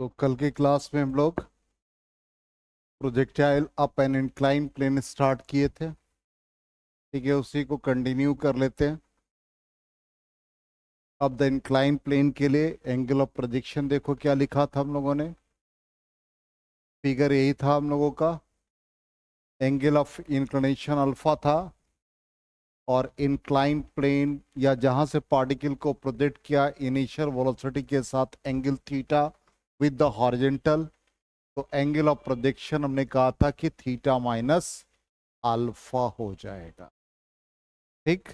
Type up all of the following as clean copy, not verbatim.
तो कल की क्लास में हम लोग projectile up and incline plane start किए थे। ठीक है, उसी को कंटिन्यू कर लेते हैं। अब द इंक्लाइन प्लेन के लिए एंगल ऑफ प्रोजेक्शन देखो क्या लिखा था हम लोगों ने। फिगर यही था हम लोगों का। एंगल ऑफ इंक्लिनेशन अल्फा था और इंक्लाइन प्लेन या जहां से पार्टिकल को प्रोजेक्ट किया इनिशियल वेलोसिटी के साथ angle theta with the horizontal. तो एंगल ऑफ प्रोजेक्शन हमने कहा था कि थीटा माइनस अल्फा हो जाएगा। ठीक।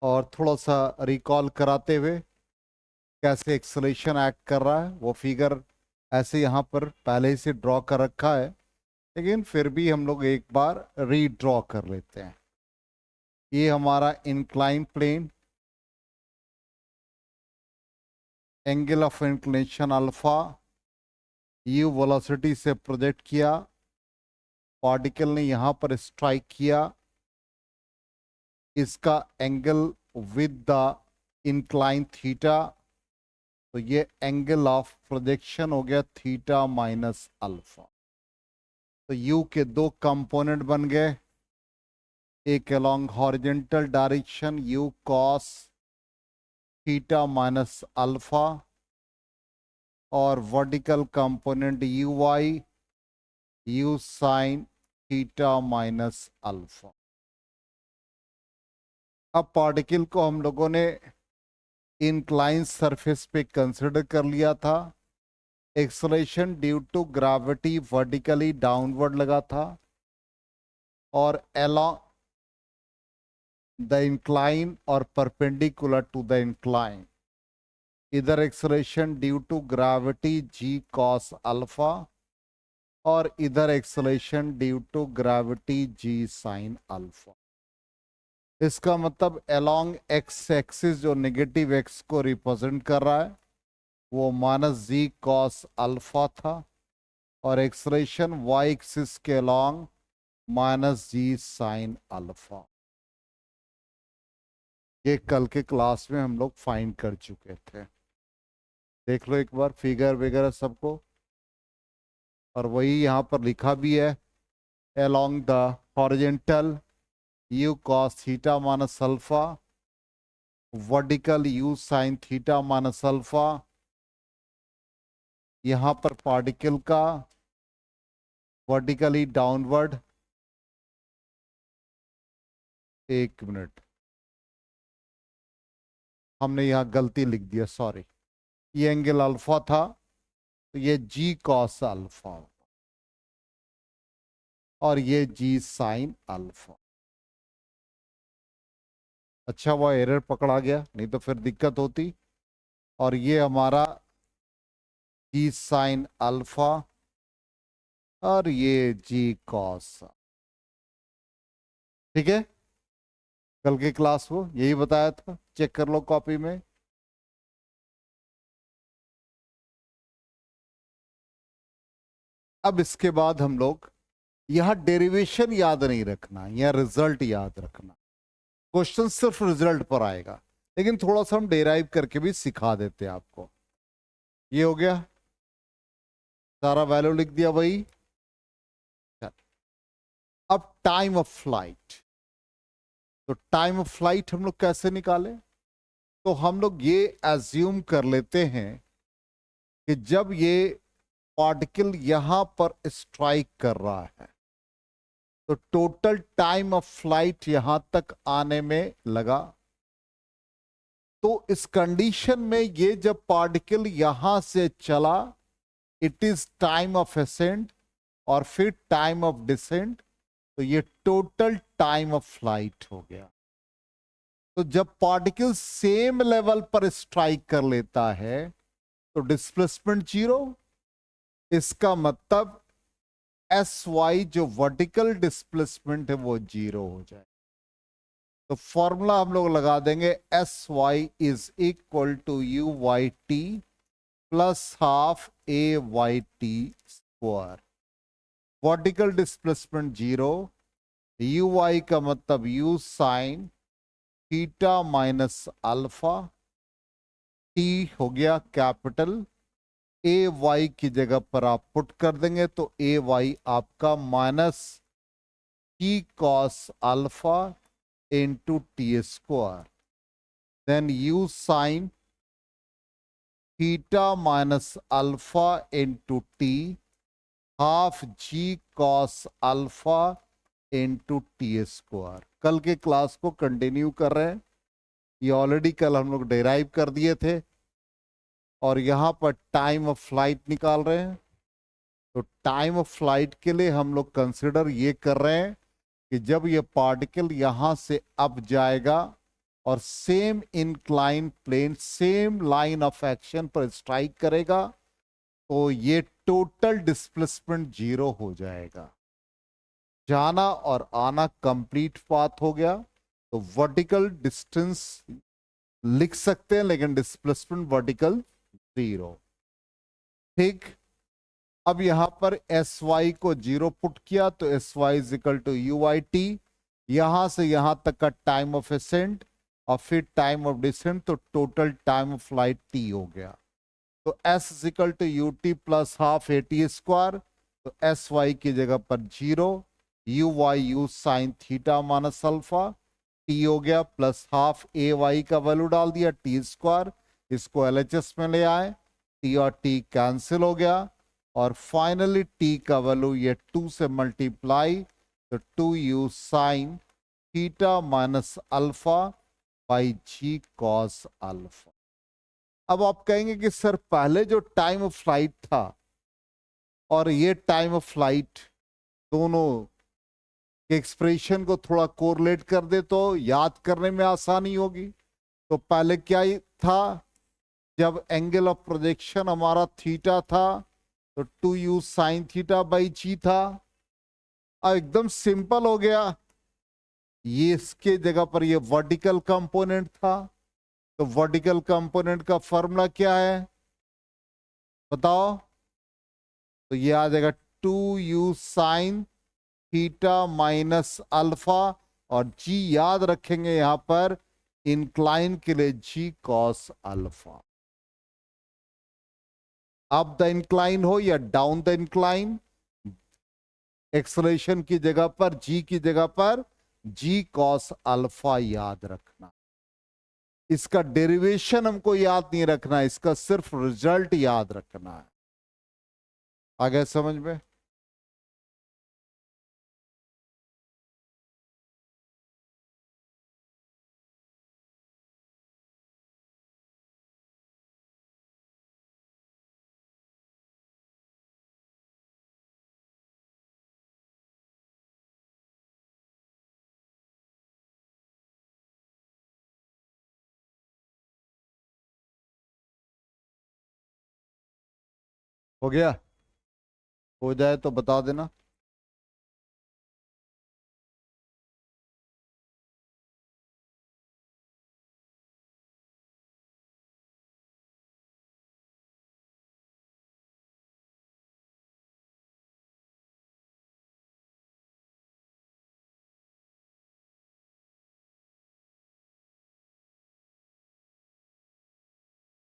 और थोड़ा सा रिकॉल कराते हुए कैसे एक्सेलरेशन एक्ट कर रहा है वो फिगर ऐसे यहाँ पर पहले ही से ड्रॉ कर रखा है, लेकिन फिर भी हम लोग एक बार रीड्रॉ कर लेते हैं। ये हमारा incline plane, angle of inclination alpha, u velocity से प्रोजेक्ट किया, पार्टिकल ने यहाँ पर स्ट्राइक किया, इसका angle with the incline theta, तो ये एंगल ऑफ प्रोजेक्शन हो गया थीटा माइनस अल्फा। तो यू के दो कंपोनेंट बन गए, एक along horizontal direction u cos theta minus alpha और vertical component u y u sine theta minus alpha. अब पार्टिकल को हम लोगों ने इंक्लाइन सरफेस पे कंसिडर कर लिया था। Acceleration due to gravity vertically downward लगा था और अलोंग द इंक्लाइन और परपेंडिकुलर टू द इंक्लाइन, इधर acceleration due to gravity g cos alpha और इधर acceleration due to gravity g sine alpha. इसका मतलब अलोंग एक्स एक्सिस जो नेगेटिव एक्स को रिप्रेजेंट कर रहा है वो माइनस जी कॉस अल्फा था और एक्सेलरेशन वाई एक्सिस के along minus g sine alpha. ये कल के क्लास में हम लोग फाइंड कर चुके थे। देख लो एक बार फिगर वगैरह सबको, और वही यहाँ पर लिखा भी है। along the horizontal u cos theta minus alpha, vertical u sin theta minus alpha। यहाँ पर पार्टिकल का वर्टिकली डाउनवर्ड, एक मिनट हमने यहाँ गलती लिख दिया, सॉरी। ये एंगल अल्फा था तो ये जी कॉस अल्फा और ये जी साइन अल्फा। अच्छा वो एरर पकड़ा गया, नहीं तो फिर दिक्कत होती। और ये हमारा जी साइन अल्फा और ये जी कॉस। ठीक है, कल की क्लास को यही बताया था, चेक कर लो कॉपी में। अब इसके बाद हम लोग यहां डेरिवेशन याद नहीं रखना, यहां रिजल्ट याद रखना। क्वेश्चन सिर्फ रिजल्ट पर आएगा, लेकिन थोड़ा सा हम डेराइव करके भी सिखा देते हैं आपको। ये हो गया, सारा वैल्यू लिख दिया वही। अब टाइम ऑफ फ्लाइट, तो टाइम ऑफ फ्लाइट हम लोग कैसे निकालें? तो हम लोग ये एज्यूम कर लेते हैं कि जब ये पार्टिकल यहां पर स्ट्राइक कर रहा है तो टोटल टाइम ऑफ फ्लाइट यहां तक आने में लगा। तो इस कंडीशन में ये जब पार्टिकल यहां से चला, it is time of ascent और फिर टाइम ऑफ डिसेंट, तो ये टोटल टाइम ऑफ फ्लाइट हो गया। तो जब पार्टिकल सेम लेवल पर स्ट्राइक कर लेता है तो डिस्प्लेसमेंट जीरो। इसका मतलब एस वाई जो वर्टिकल डिस्प्लेसमेंट है वो जीरो हो जाए। तो फॉर्मूला हम लोग लगा देंगे, s y is equal to u y t plus half a y t square. Vertical displacement zero, u y का मतलब u sine theta minus alpha, t हो गया कैपिटल ए वाई की जगह पर आप पुट कर देंगे तो ए वाई आपका minus t cos alpha into t square, then u sine theta minus alpha into t half g cos alpha into t square. कल के क्लास को कंटिन्यू कर रहे हैं, ये ऑलरेडी कल हम लोग डेराइव कर दिए थे और यहां पर टाइम ऑफ फ्लाइट निकाल रहे हैं। तो टाइम ऑफ फ्लाइट के लिए हम लोग कंसिडर ये कर रहे हैं कि जब ये पार्टिकल यहां से अप जाएगा और same incline plane same line of action पर स्ट्राइक करेगा तो ये टोटल डिस्प्लेसमेंट जीरो हो जाएगा। जाना और आना कंप्लीट पाथ हो गया, तो वर्टिकल डिस्टेंस लिख सकते हैं लेकिन डिस्प्लेसमेंट वर्टिकल जीरो। ठीक, अब यहां पर एस वाई को जीरो पुट किया तो s y is equal to u i t, यहां से यहां तक का टाइम ऑफ एसेंट और फिर टाइम ऑफ डिसेंट, तो total time of flight t हो गया। तो s is equal to u t plus half a t square, तो एस वाई की जगह पर zero, u y u sine theta minus alpha, t हो गया प्लस हाफ ए वाई का वैल्यू डाल दिया टी स्क्वायर, इसको एलएचएस में ले आए, टी और टी कैंसिल हो गया और फाइनली टी का वैल्यू ये 2 से मल्टीप्लाई, तो 2u sine theta minus alpha by g cos alpha. अब आप कहेंगे कि सर पहले जो टाइम ऑफ फ्लाइट था और ये टाइम ऑफ फ्लाइट दोनों के एक्सप्रेशन को थोड़ा कोरिलेट कर दे तो याद करने में आसानी होगी। तो पहले क्या था, जब एंगल ऑफ प्रोजेक्शन हमारा थीटा था तो 2u साइन थीटा बाई जी था। अब एकदम सिंपल हो गया, ये इसके जगह पर ये वर्टिकल कंपोनेंट था, तो वर्टिकल कंपोनेंट का फॉर्मूला क्या है बताओ? तो ये आ जाएगा 2u sine theta minus alpha और जी याद रखेंगे यहां पर इंक्लाइन के लिए g cos alpha. Up the incline हो या डाउन द इंक्लाइन, एक्सलेशन की जगह पर जी की जगह पर जी कॉस अल्फा याद रखना। इसका डेरिवेशन हमको याद नहीं रखना, इसका सिर्फ रिजल्ट याद रखना है। आ गया समझ में? हो गया? हो जाए तो बता देना।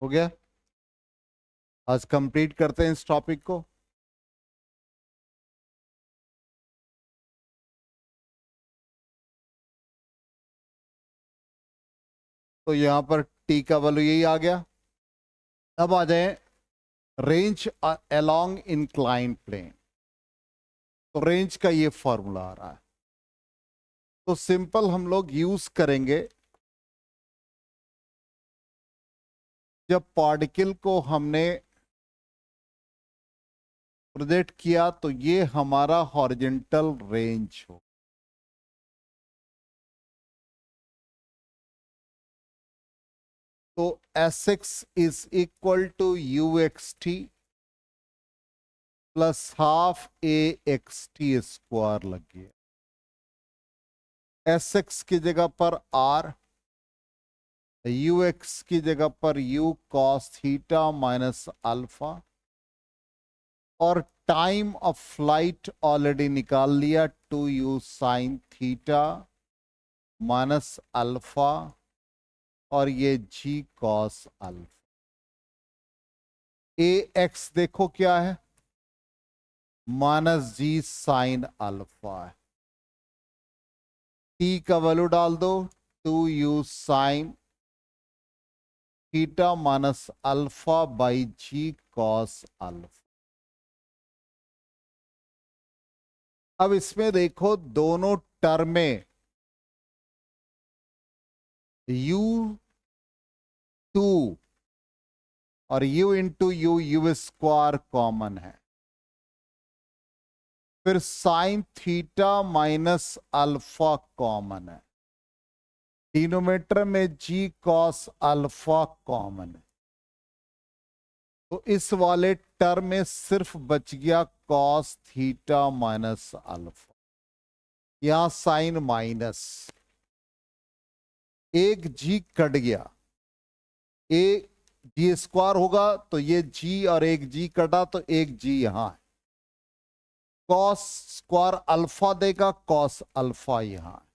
हो गया? आज कंप्लीट करते हैं इस टॉपिक को। तो यहां पर टी का वैल्यू यही आ गया। अब आ जाए रेंज अलोंग इंक्लाइन प्लेन, तो रेंज का ये फॉर्मूला आ रहा है। तो सिंपल हम लोग यूज करेंगे, जब पार्टिकल को हमने प्रोजेक्ट किया तो ये हमारा हॉरिजॉन्टल रेंज हो, तो s x is equal to u x t plus half a x t square लग गया। एस एक्स की जगह पर आर, यू एक्स की जगह पर u cos theta minus alpha, और टाइम ऑफ फ्लाइट ऑलरेडी निकाल लिया 2u sine theta minus alpha और ये g cos alpha. A x देखो क्या है, माइनस जी साइन अल्फा है। टी का वैल्यू डाल दो, 2u sine theta minus alpha by g cos alpha. अब इसमें देखो दोनों टर्म में u2 और u into u square common है। फिर sine theta minus alpha common है। डिनोमिनेटर में जी कॉस अल्फा कॉमन है। तो इस वाले टर्म में सिर्फ बच गया कॉस थीटा माइनस अल्फा। यहां साइन माइनस, एक जी कट गया, ए जी स्क्वायर होगा तो ये जी, और एक जी कटा तो एक जी यहां है। कॉस स्क्वायर अल्फा देगा, कॉस अल्फा यहां है,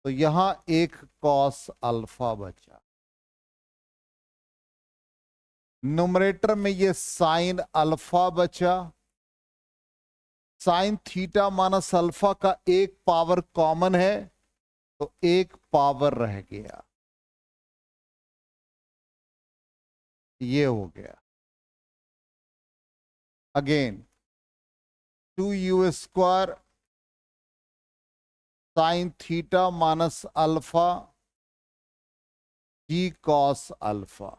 तो यहां एक कॉस अल्फा बचा। न्यूमरेटर में ये साइन अल्फा बचा। साइन थीटा माइनस अल्फा का एक पावर कॉमन है तो एक पावर रह गया, ये हो गया। Again 2u square sine theta minus alpha g cos alpha.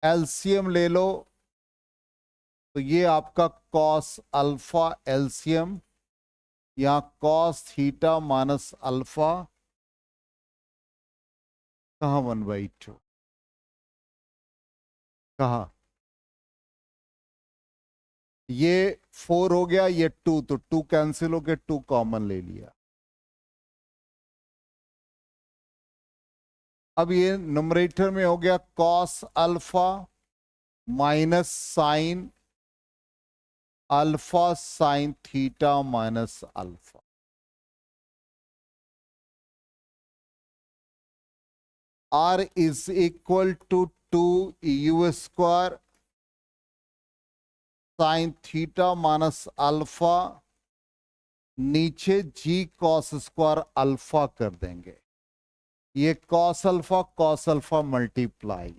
LCM ले लो तो ये आपका कॉस अल्फा एलसीएम, यहां कॉस थीटा माइनस अल्फा, कहा 1/2, कहा ये 4 हो गया, ये 2, तो 2 कैंसिल हो गया, 2 कॉमन ले लिया। अब ये नुमरेटर में हो गया cos alpha minus sine alpha sine theta minus alpha. R is equal to 2u square sine theta minus alpha, नीचे जी कॉस स्क्वायर अल्फा कर देंगे, ये कॉस अल्फा मल्टीप्लाई।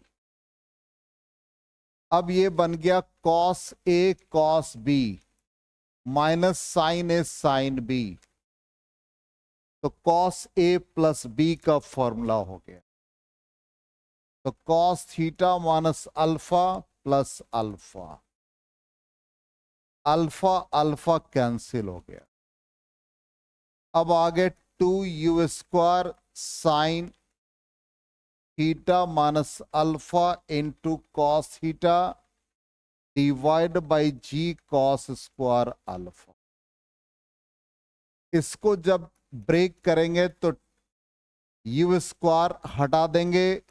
अब ये बन गया cos A cos b minus sine a sine b, तो cos ए plus b का फॉर्मूला हो गया। तो cos theta minus alpha plus alpha, alpha alpha cancel हो गया। अब आगे 2u square sine theta minus alpha into cos theta divide by g cos square alpha. इसको जब ब्रेक करेंगे तो यू स्क्वायर हटा देंगे,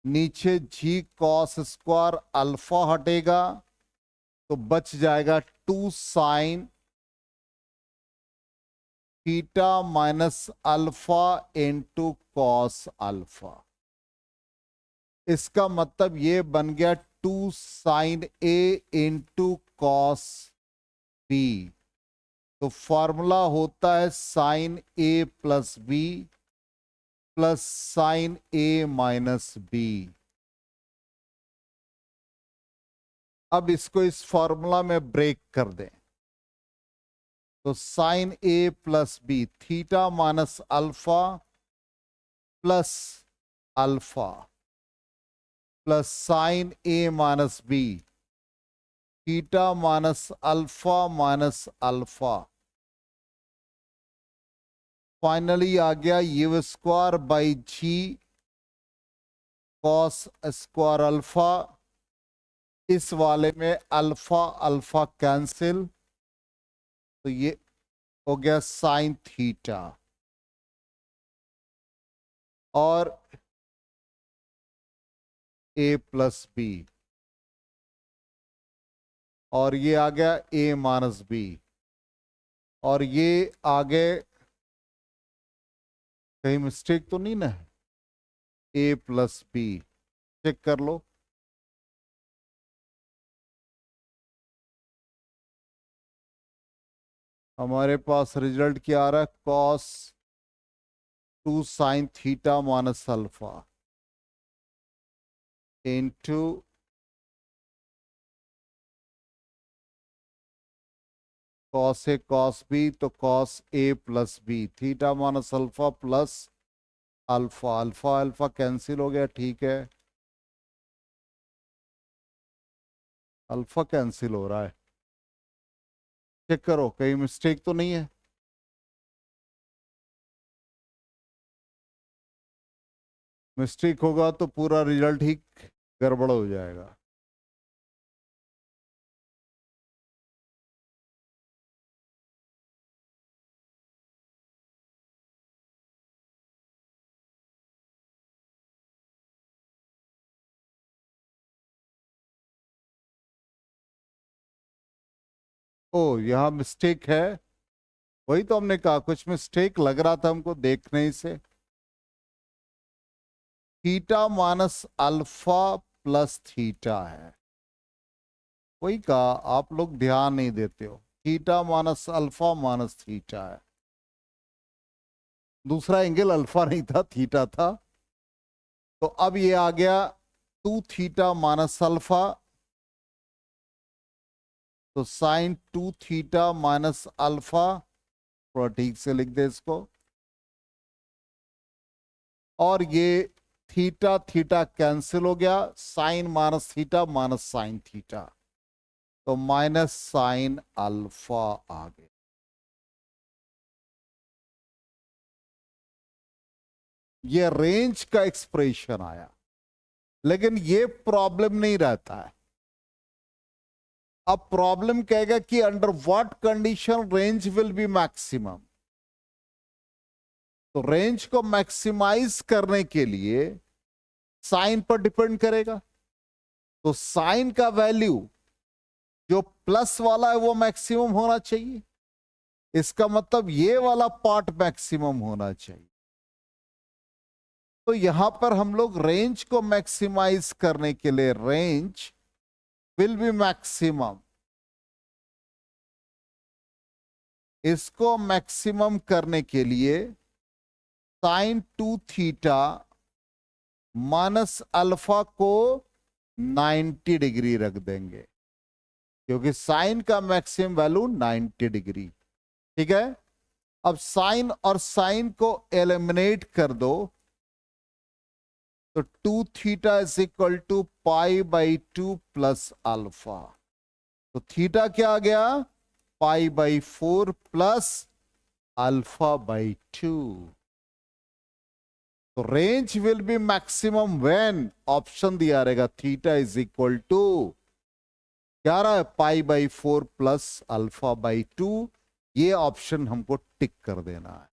नीचे जी कॉस स्क्वायर अल्फा हटेगा, तो बच जाएगा 2 sine theta minus alpha into cos alpha. इसका मतलब ये बन गया 2 sine A into cos B. तो फॉर्मूला होता है sine A plus B plus sine A minus B. अब इसको इस फॉर्मूला में ब्रेक कर दें तो sine A plus B theta minus alpha plus alpha plus sine A minus B theta minus alpha minus alpha. Finally आ गया u square by g cos square alpha. इस वाले में अल्फा अल्फा कैंसिल, तो ये हो गया साइन थीटा, और ए प्लस बी, और ये आ गया ए माइनस बी, और ये आगे कहीं मिस्टेक तो नहीं ना है, ए प्लस बी चेक कर लो। हमारे पास रिजल्ट क्या आ रहा है, cos 2 sine theta minus alpha into cos ए कॉस बी, तो कॉस ए plus B, theta minus alpha plus alpha, alpha alpha cancel हो गया, ठीक है, अल्फा कैंसिल हो रहा है, चेक करो कहीं मिस्टेक तो नहीं है। मिस्टेक होगा तो पूरा रिजल्ट ही गड़बड़ हो जाएगा। ओ यहाँ मिस्टेक है, वही तो हमने कहा कुछ मिस्टेक लग रहा था हमको देखने ही से। Theta minus alpha plus theta है, वही कहा, आप लोग ध्यान नहीं देते हो, theta minus alpha minus theta है, दूसरा एंगल अल्फा नहीं था थीटा था। तो अब ये आ गया 2 थीटा माइनस अल्फा, तो साइन 2 थीटा माइनस अल्फा, थोड़ा ठीक से लिख दे इसको, और ये थीटा थीटा कैंसिल हो गया, sine minus theta minus sine theta, तो माइनस साइन अल्फा आ गया। ये रेंज का एक्सप्रेशन आया, लेकिन ये प्रॉब्लम नहीं रहता है। अब प्रॉब्लम कहेगा कि under what condition range will be maximum, तो रेंज को मैक्सिमाइज करने के लिए साइन पर डिपेंड करेगा, तो साइन का वैल्यू जो प्लस वाला है वो मैक्सिमम होना चाहिए, इसका मतलब ये वाला पार्ट मैक्सिमम होना चाहिए। तो यहां पर हम लोग रेंज को मैक्सिमाइज करने के लिए रेंज विल बी मैक्सिमम, इसको मैक्सिमम करने के लिए साइन 2 थीटा माइनस अल्फा को 90 डिग्री रख देंगे, क्योंकि साइन का मैक्सिमम वैल्यू 90 डिग्री, ठीक है। अब साइन और साइन को एलिमिनेट कर दो, तो 2 theta is equal to pi by 2 plus alpha, तो थीटा क्या आ गया, pi by 4 plus alpha by 2, तो range will be maximum when, option दिया रहेगा थीटा इज इक्वल टू क्या रहा है, pi by 4 plus alpha by 2, ये ऑप्शन हमको टिक कर देना है।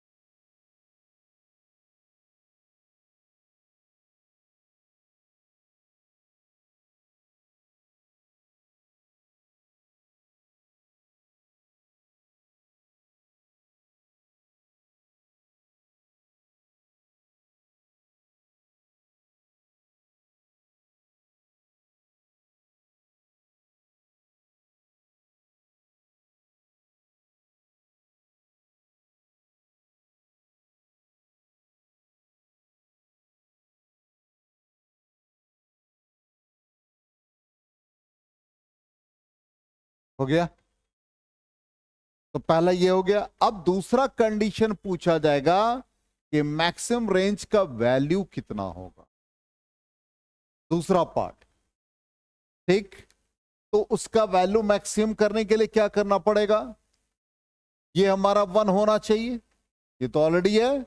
हो गया, तो पहला ये हो गया। अब दूसरा कंडीशन पूछा जाएगा कि मैक्सिमम रेंज का वैल्यू कितना होगा, दूसरा पार्ट, ठीक। तो उसका वैल्यू मैक्सिमम करने के लिए क्या करना पड़ेगा, ये हमारा 1 होना चाहिए, ये तो ऑलरेडी है,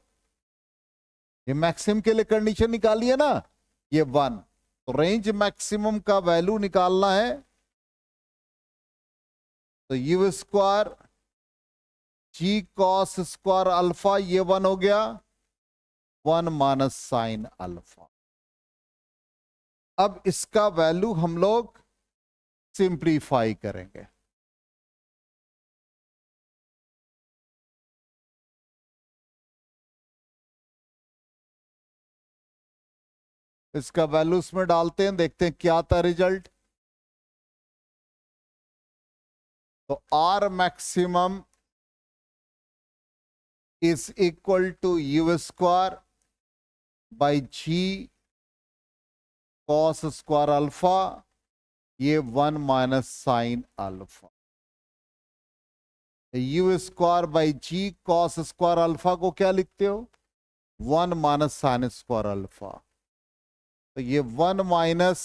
ये मैक्सिमम के लिए कंडीशन निकाली है ना, ये 1, तो रेंज मैक्सिमम का वैल्यू निकालना है, तो u square g cos square alpha, ये 1 हो गया, 1 माइनस साइन अल्फा। अब इसका वैल्यू हम लोग सिंप्लीफाई करेंगे, इसका वैल्यू इसमें डालते हैं, देखते हैं क्या आता रिजल्ट। तो R maximum is equal to u square by g cos square alpha, ये 1 minus sine alpha. U square by g cos square alpha को क्या लिखते हो? 1 माइनस साइन स्क्वायर अल्फा। तो ये 1 माइनस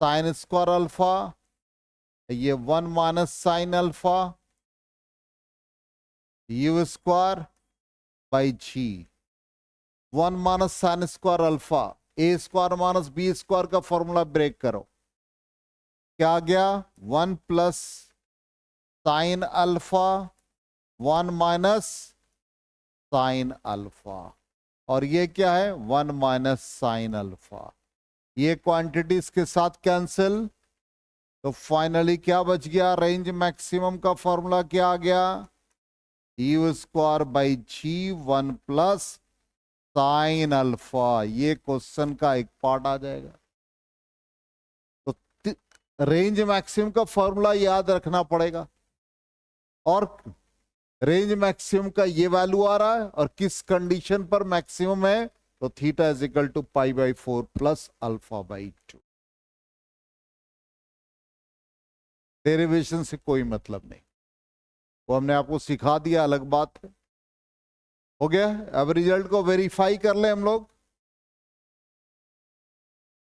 साइन स्क्वायर अल्फा, ये 1 minus sine alpha, u square by g 1 minus sine square alpha, a square minus b square का formula break करो, क्या आ गया? 1 plus sine alpha 1 minus sine alpha, और ये क्या है? 1 माइनस साइन अल्फा। ये क्वांटिटीज के साथ कैंसिल, तो फाइनली क्या बच गया? रेंज मैक्सिमम का फॉर्मूला क्या आ गया? U square by g 1 plus sine alpha. ये क्वेश्चन का एक पार्ट आ जाएगा। तो रेंज मैक्सिमम का फॉर्मूला याद रखना पड़ेगा, और रेंज मैक्सिमम का ये वैल्यू आ रहा है, और किस कंडीशन पर मैक्सिमम है? तो theta is equal to pi by 4 plus alpha by 2। Derivation से कोई मतलब नहीं, वो हमने आपको सिखा दिया, अलग बात है। हो गया? अब रिजल्ट को वेरीफाई कर ले हम लोग।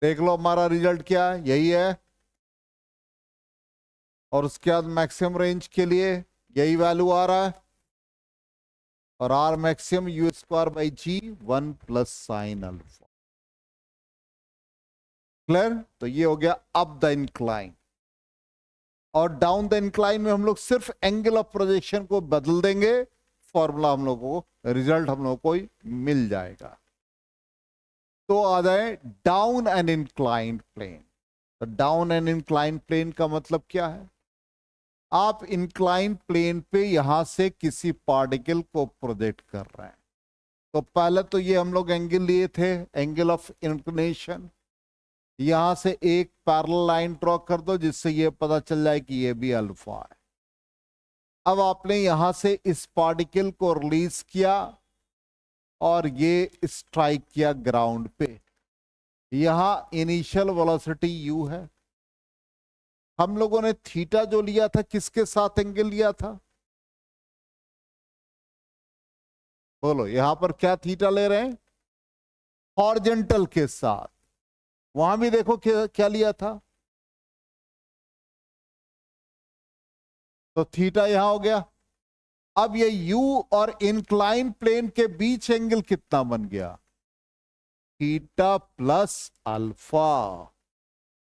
देख लो हमारा रिजल्ट क्या है, यही है। और उसके बाद मैक्सिमम रेंज के लिए यही वैल्यू आ रहा है, और R maximum u square by g 1 plus sine alpha. Clear? तो ये हो गया अप द इंक्लाइन। और डाउन द इंक्लाइन में हम लोग सिर्फ एंगल ऑफ प्रोजेक्शन को बदल देंगे, फॉर्मूला हम लोग को, रिजल्ट हम लोग को ही मिल जाएगा। तो आ जाए डाउन एंड इंक्लाइंड प्लेन। तो डाउन एंड इंक्लाइंड प्लेन का मतलब क्या है? आप इंक्लाइंड प्लेन पे यहां से किसी पार्टिकल को प्रोजेक्ट कर रहे हैं। तो पहले तो ये हम लोग एंगल लिए थे, एंगल ऑफ इंक्लिनेशन। यहां से एक पैरेलल लाइन ड्रॉ कर दो, जिससे ये पता चल जाए कि ये भी अल्फा है। अब आपने यहां से इस पार्टिकल को रिलीज किया, और ये स्ट्राइक किया ग्राउंड पे। यहां इनिशियल वेलोसिटी u है। हम लोगों ने थीटा जो लिया था, किसके साथ एंगल लिया था? बोलो, यहां पर क्या थीटा ले रहे हैं? हॉरिजॉन्टल के साथ। वहां भी देखो क्या क्या लिया था, तो थीटा यहां हो गया। अब ये u और इंक्लाइन प्लेन के बीच एंगल कितना बन गया? Theta plus alpha.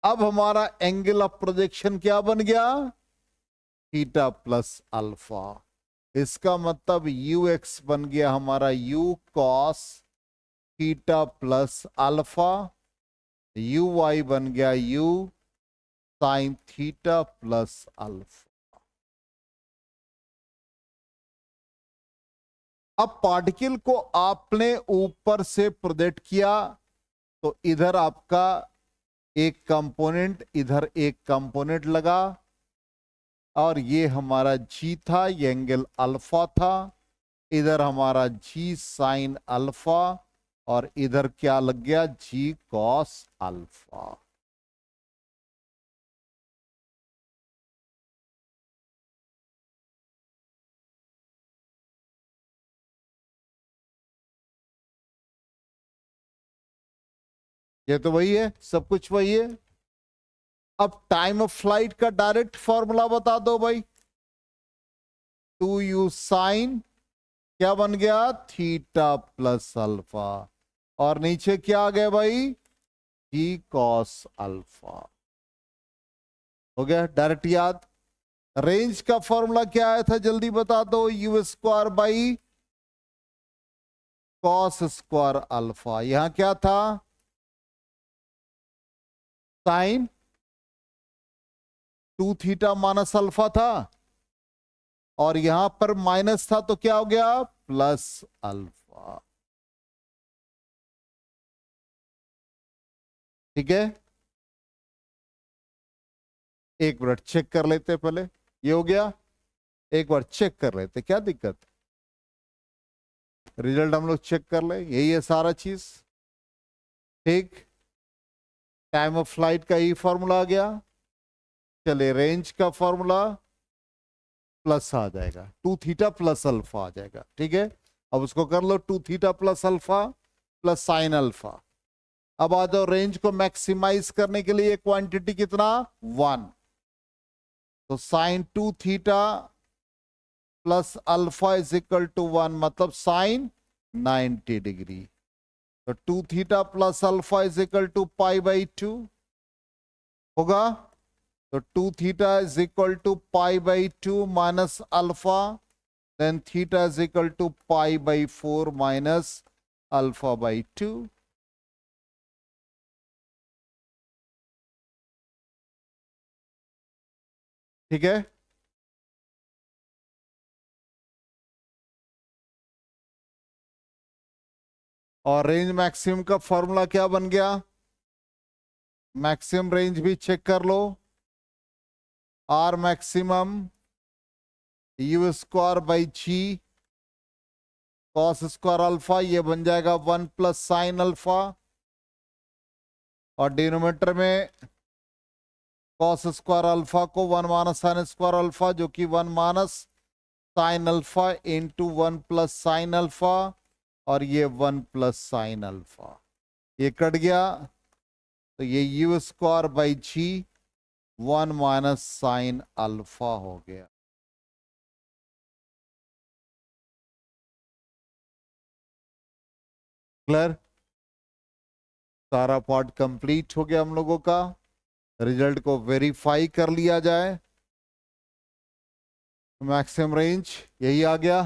अब हमारा एंगल ऑफ प्रोजेक्शन क्या बन गया? Theta plus alpha. इसका मतलब यू एक्स बन गया हमारा u cos theta plus alpha, u y बन गया u sine theta plus alpha. अब पार्टिकल को आपने ऊपर से प्रोजेक्ट किया, तो इधर आपका एक कंपोनेंट, इधर एक कंपोनेंट लगा, और ये हमारा जी था, ये एंगल अल्फा था। इधर हमारा जी साइन अल्फा, और इधर क्या लग गया? जी कॉस अल्फा। ये तो वही है, सब कुछ वही है। अब टाइम ऑफ फ्लाइट का डायरेक्ट फॉर्मूला बता दो भाई। 2u साइन क्या बन गया? थीटा प्लस अल्फा, और नीचे क्या आ गया भाई? जी कॉस अल्फा। हो गया डायरेक्ट याद। रेंज का फॉर्मूला क्या आया था, जल्दी बता दो। You square by cos square alpha. यहां क्या था? साइन 2 थीटा माइनस अल्फा था, और यहां पर माइनस था, तो क्या हो गया? Plus alpha. ठीक है, एक मिनट चेक कर लेते पहले। ये हो गया, एक बार चेक कर लेते, क्या दिक्कत? रिजल्ट हम लोग चेक कर ले, यही है सारा चीज। ठीक, टाइम ऑफ फ्लाइट का ई फॉर्मूला आ गया। चलिए रेंज का फॉर्मूला प्लस आ जाएगा, 2 थीटा प्लस अल्फा आ जाएगा। ठीक है, अब उसको कर लो, 2 theta plus alpha plus sine alpha. अब आ जाओ रेंज को मैक्सिमाइज करने के लिए क्वांटिटी कितना 1, तो sine 2 theta plus alpha is equal to 1, मतलब साइन 90 डिग्री। तो 2 theta plus alpha is equal to pi by 2 होगा। तो 2 theta is equal to pi by 2 minus alpha, then theta is equal to pi by 4 minus alpha by 2। ठीक है, और range maximum का formula क्या बन गया, मैक्सिमम रेंज भी चेक कर लो, R maximum u square by g cos square alpha, ये बन जाएगा 1 प्लस साइन अल्फा, और डिनोमिनेटर में कॉस स्क्वायर अल्फा को 1 माइनस साइन स्क्वायर अल्फा, जो कि 1 minus sine alpha into 1 plus sine alpha, और ये 1 प्लस साइन अल्फा, ये कट गया, तो ये u square by g 1 minus sine alpha हो गया। क्लियर, सारा पार्ट कंप्लीट हो गया हम लोगों का। रिजल्ट को वेरीफाई कर लिया जाए, मैक्सिमम रेंज यही आ गया।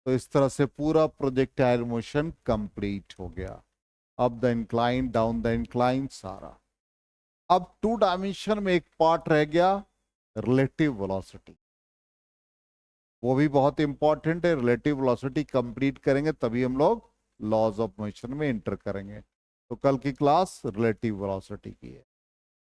तो इस तरह से पूरा प्रोजेक्टाइल मोशन कंप्लीट हो गया, up the incline down the incline सारा। अब 2 डायमेंशन में एक पार्ट रह गया, रिलेटिव वेलोसिटी, वो भी बहुत इंपॉर्टेंट है। रिलेटिव वेलोसिटी कंप्लीट करेंगे तभी हम लोग लॉज ऑफ मोशन में एंटर करेंगे। तो कल की क्लास रिलेटिव वेलोसिटी की है।